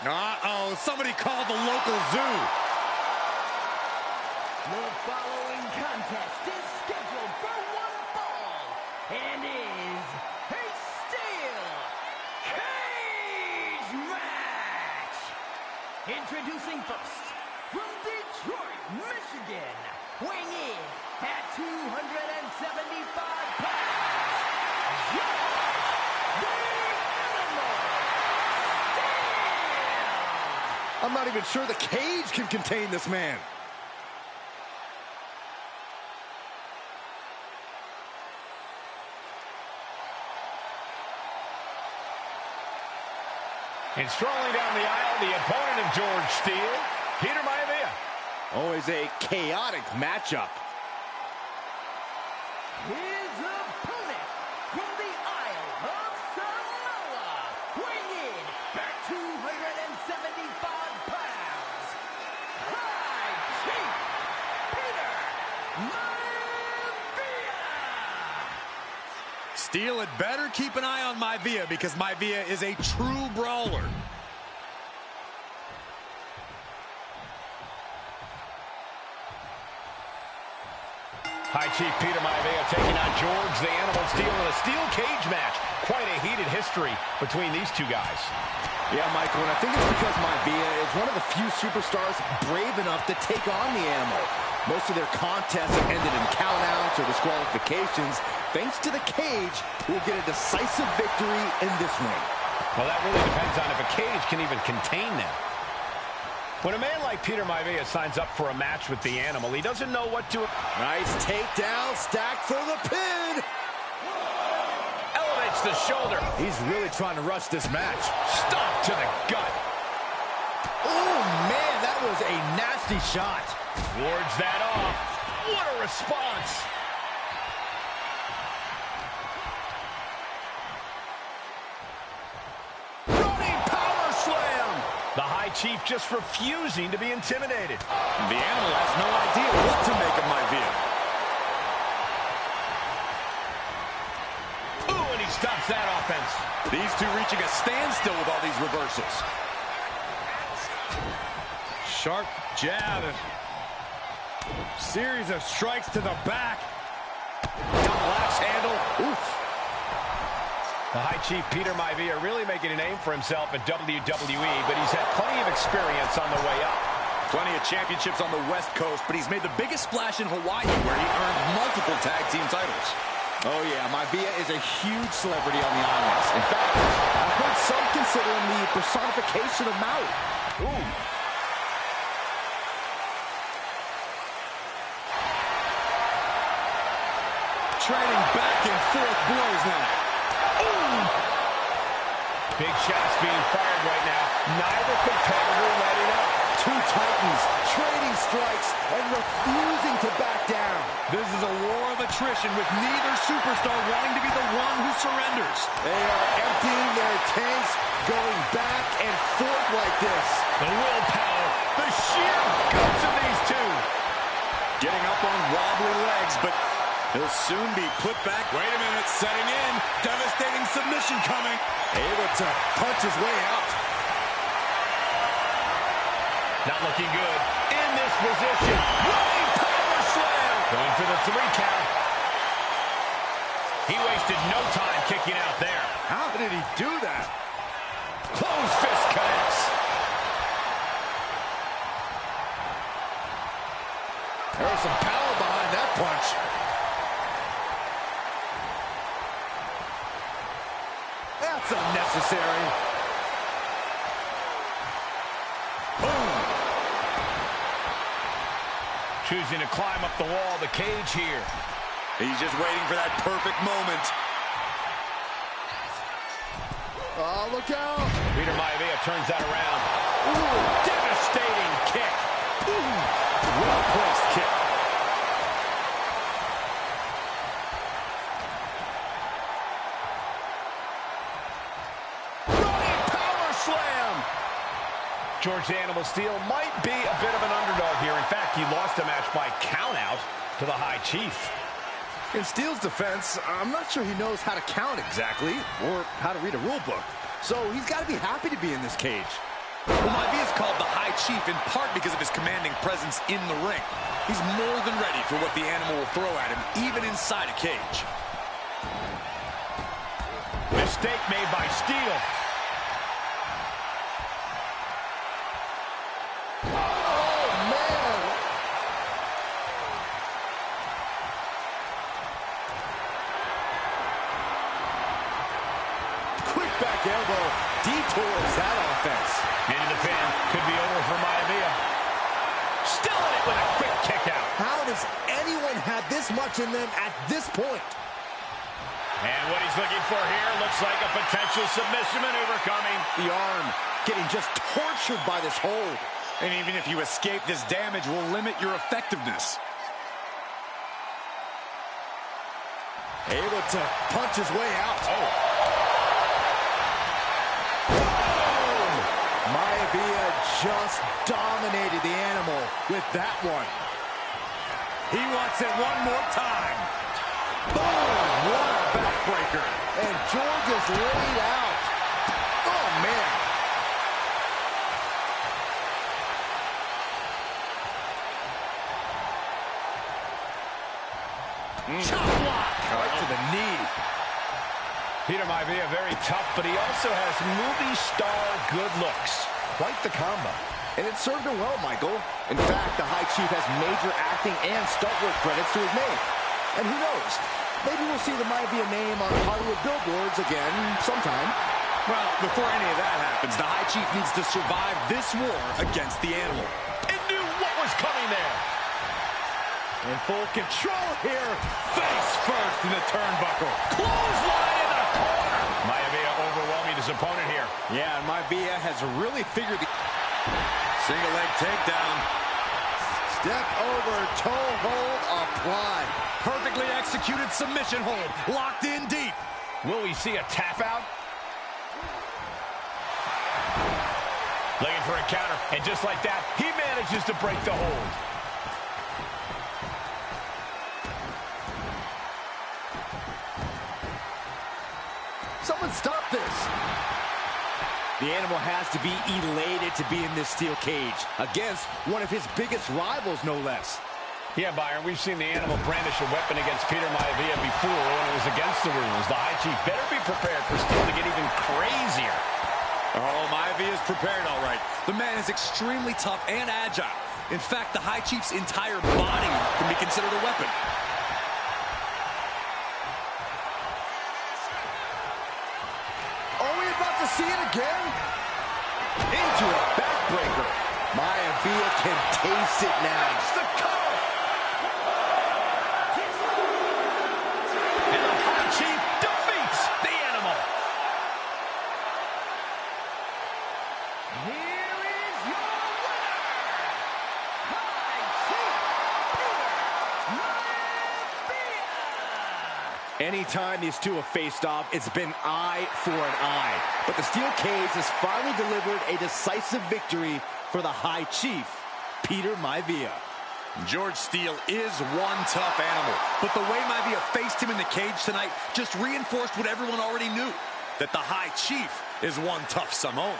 Uh-oh, somebody called the local zoo. The following contest is scheduled for one fall and is a steel cage match. Introducing first, from Detroit, Michigan, weighing in at 275 pounds, I'm not even sure the cage can contain this man. And strolling down the aisle, the opponent of George Steele, Peter Maivia. Always a chaotic matchup. His opponent from the Isle of Samoa, weighing in at 275 pounds, High Chief Peter Maivia. Steele had better keep an eye on Maivia because Maivia is a true brawler. High Chief Peter Maivia taking on George the Animal Steele in a steel cage match. Quite a heated history between these two guys. Yeah, Michael, and I think it's because Maivia is one of the few superstars brave enough to take on the Animal. Most of their contests have ended in countouts or disqualifications. Thanks to the cage, we'll get a decisive victory in this ring. Well, that really depends on if a cage can even contain them. When a man like Peter Maivia signs up for a match with the Animal, he doesn't know what to... Nice takedown, stacked for the pin. Elevates the shoulder. He's really trying to rush this match. Stomp to the gut. Oh, man, that was a nasty shot. Wards that off. What a response. Running power slam. The High Chief just refusing to be intimidated. The Animal has no idea what to make of Maivia. Ooh, and he stops that offense. These two reaching a standstill with all these reversals. Sharp jab. Series of strikes to the back. Down the lash handle. Oof. The High Chief Peter Maivia really making a name for himself in WWE, but he's had plenty of experience on the way up. Plenty of championships on the West Coast, but he's made the biggest splash in Hawaii, where he earned multiple tag team titles. Oh yeah, Maivia is a huge celebrity on the islands. In fact, I've heard some consider him the personification of Maui. Ooh. Trading back and forth blows now. Ooh. Big shots being fired right now. Neither competitor letting up. Two titans trading strikes and refusing to back down. This is a war of attrition with neither superstar wanting to be the one who surrenders. They are emptying their tanks, going back and forth like this. The willpower, the sheer guts of these two. Getting up on wobbly legs, but he'll soon be put back. Wait a minute, setting in. Devastating submission coming. Able to punch his way out. Not looking good. In this position. Running power slam. Going for the 3 count. He wasted no time kicking out there. How did he do that? Closed fist connects. There was some power behind that punch. That's unnecessary. Boom. Choosing to climb up the wall of the cage here. He's just waiting for that perfect moment. Oh, look out. Peter Maivia turns that around. Ooh, devastating kick. Ooh, well-placed kick. George the Animal Steele might be a bit of an underdog here. In fact, he lost a match by countout to the High Chief. In Steele's defense, I'm not sure he knows how to count exactly or how to read a rule book. So he's got to be happy to be in this cage. Well, Maivia is called the High Chief in part because of his commanding presence in the ring. He's more than ready for what the animal will throw at him, even inside a cage. Mistake made by Steele. Oh, man! Quick back elbow detours that offense. Into the pin. Could be over for Maivia. Still in it with a quick kick out. How does anyone have this much in them at this point? And what he's looking for here looks like a potential submission maneuver coming. The arm getting just tortured by this hold. And even if you escape, this damage will limit your effectiveness. Able to punch his way out. Oh. Maivia just dominated the animal with that one. He wants it one more time. Boom! What a backbreaker. And George is laid out. Oh, man. Chop block. Right to the knee. Peter Maivia, very tough, but he also has movie star good looks. Quite the combo. And it served him well, Michael. In fact, the High Chief has major acting and stunt work credits to his name. And who knows? Maybe we'll see the Maivia name on Hollywood billboards again sometime. Well, before any of that happens, the High Chief needs to survive this war against the animal. And knew what was coming there. In full control here. Face first in the turnbuckle. Clothesline in the corner. Maivia overwhelming his opponent here. Yeah, and Maivia has really figured the... Single leg takedown. Step over, toe hold applied. Perfectly executed submission hold. Locked in deep. Will we see a tap out? Looking for a counter, and just like that, he manages to break the hold. Someone stop this. The animal has to be elated to be in this steel cage against one of his biggest rivals, no less. Yeah, Byron, we've seen the animal brandish a weapon against Peter Maivia before when it was against the rules. The High Chief better be prepared for Steele to get even crazier. Oh, Maivia is prepared, all right. The man is extremely tough and agile. In fact, the High Chief's entire body can be considered a weapon. Are we about to see it again? Into a backbreaker. Maivia can taste it now. It's the cover. And the High Chief defeats the animal. Here is your winner, High Chief Peter Maivia. Anytime these two have faced off, it's been eye for an eye. But the steel cage has finally delivered a decisive victory for the High Chief, Peter Maivia. George Steele is one tough animal, but the way Maivia faced him in the cage tonight just reinforced what everyone already knew, that the High Chief is one tough Samoan.